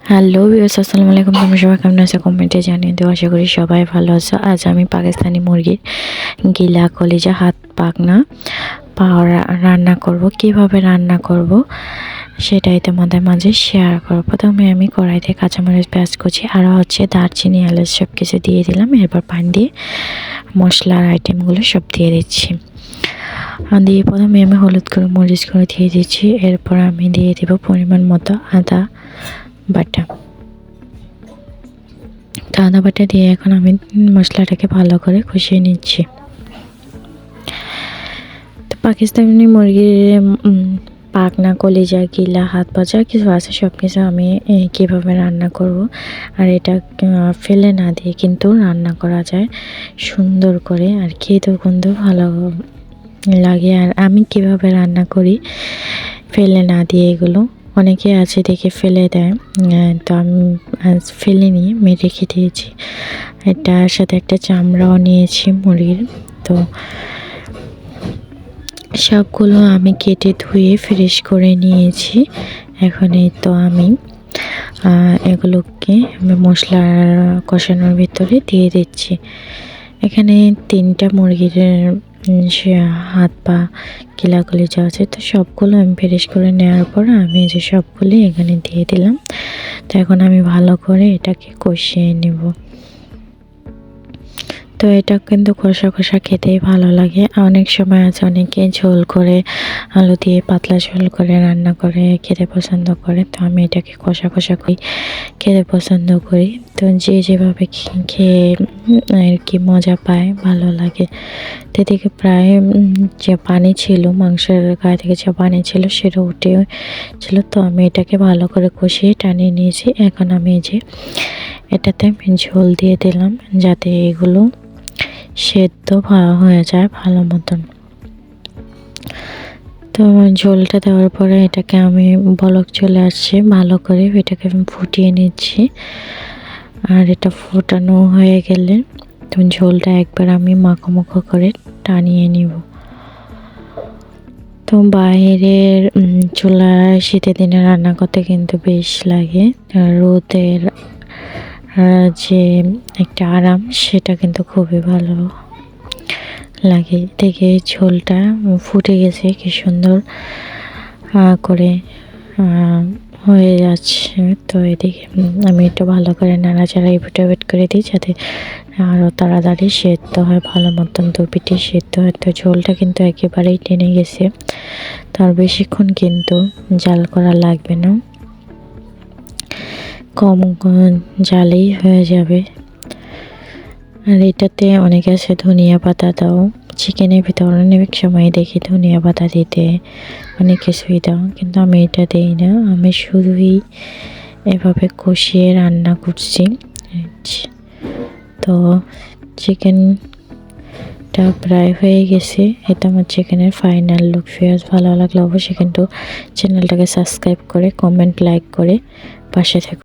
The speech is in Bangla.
হ্যালো ভিউয়ার্স, আসসালামু আলাইকুম। তোমরা সবাই কেমন আছো কমেন্টে জানিয়ে দিও। আশা করি সবাই ভালো আছো। আজ আমি পাকিস্তানি মুরগির গিলা কলিজা হাত পাখনা পাওয়া রান্না করব। কিভাবে রান্না করব সেটাই তোমাদের মাঝে শেয়ার করব। প্রথমে আমি কড়াইতে কাঁচামরিচ, পেঁয়াজ কুচি আর দারচিনি, এলাচ সব কিছু দিয়ে দিলাম। এরপর পানি দিয়ে মশলার আইটেমগুলো সব দিয়ে দিচ্ছি। দিয়ে প্রথমে আমি হলুদ করে মরিচ করে দিয়ে দিচ্ছি। এরপর আমি দিয়ে দেব পরিমাণ মতো আদা বাটা। আদা বাটা দিয়ে এখন আমি মশলাটাকে ভালো করে কষিয়ে নিচ্ছি। তো পাকিস্তানি মুরগির পাখনা, কলিজা, গিলা, হাত পা যা কিছু আছে সব কিছু আমি কীভাবে রান্না করব আর এটা ফেলে না দিয়ে কিন্তু রান্না করা যায় সুন্দর করে, আর খেতেও কিন্তু ভালো লাগে। আর আমি কিভাবে রান্না করি ফেলে না দিয়ে, এগুলো অনেকে আছে দেখে ফেলে দেয়, তো আমি ফেলে নিয়ে আমি রেখে দিয়েছি। এটার সাথে একটা চামড়াও নিয়েছি মুরগির। তো সবগুলো আমি কেটে ধুয়ে ফ্রেশ করে নিয়েছি। এখন এই তো আমি এগুলোকে মশলার কষানোর ভিতরে দিয়ে দিচ্ছি। এখানে 3টা মুরগির হাত পা কিলা কলিজা আছে, তো সবগুলো আমি ফ্রেশ করে নেওয়ার পর আমি যে সবগুলি এখানে দিয়ে দিলাম। তো এখন আমি ভালো করে এটাকে কষিয়ে নেব। তো এটা কিন্তু কষা কষা খেতেই ভালো লাগে। অনেক সময় আছে অনেকে ঝোল করে আলু দিয়ে পাতলা ঝোল করে রান্না করে খেতে পছন্দ করে, তো আমি এটাকে কষা কষা করি খেতে পছন্দ করি। তো যে যেভাবে খেয়ে আর কি মজা পায়, ভালো লাগে। তো এদিকে প্রায় যে পানি ছিল, মাংসের গায়ে থেকে যে পানি ছিল সেটা উঠে ছিল, তো আমি এটাকে ভালো করে কষিয়ে টানিয়ে নিয়েছি। এখন আমি যে এটাতে আমি ঝোল দিয়ে দিলাম যাতে এগুলো সেদ্ধ হয়ে যায় ভালো মতন। তো ঝোলটা দেওয়ার পরে এটাকে আমি বলক চলে আসছে ভালো করে, এটাকে আমি ফুটিয়ে নিচ্ছি। আর এটা ফোটানো হয়ে গেলে তো ঝোলটা একবার আমি মাখো করে টানিয়ে নিব। তো বাইরের চুলায় শীতের দিনে রান্না করতে কিন্তু বেশ লাগে। রোদের যে একটা আরাম সেটা কিন্তু খুবই ভালো লাগে। দেখে ঝোলটা ফুটে গেছে, কি সুন্দর করে হয়ে যাচ্ছে। তো এদিকে আমি একটু ভালো করে নাড়াচাড়া এপিট করে দিই যাতে আরও তাড়াতাড়ি সেদ্ধ হয়, ভালো মতন 2 পিঠে সেদ্ধ হয়। তো ঝোলটা কিন্তু একেবারেই টেনে গেছে, তার বেশিক্ষণ কিন্তু জাল করা লাগবে না, কম জালেই হয়ে যাবে। আর এটাতে অনেকে আছে ধনিয়া পাতা দাও, চিকেনের ভিতরে অনেক সময় দেখি ধনিয়া পাতা দিতে, অনেক কিছুই দাও, কিন্তু আমি এটা দিই না। আমি শুধুই এভাবে কষিয়ে রান্না করছি। তো চিকেনটা প্রায় হয়ে গেছে। এটা আমার চিকেনের ফাইনাল লুক। ভিউয়ার্স, ভালো লাগলে অবশ্যই কিন্তু চ্যানেলটাকে সাবস্ক্রাইব করে কমেন্ট লাইক করে পাশে থাকুন।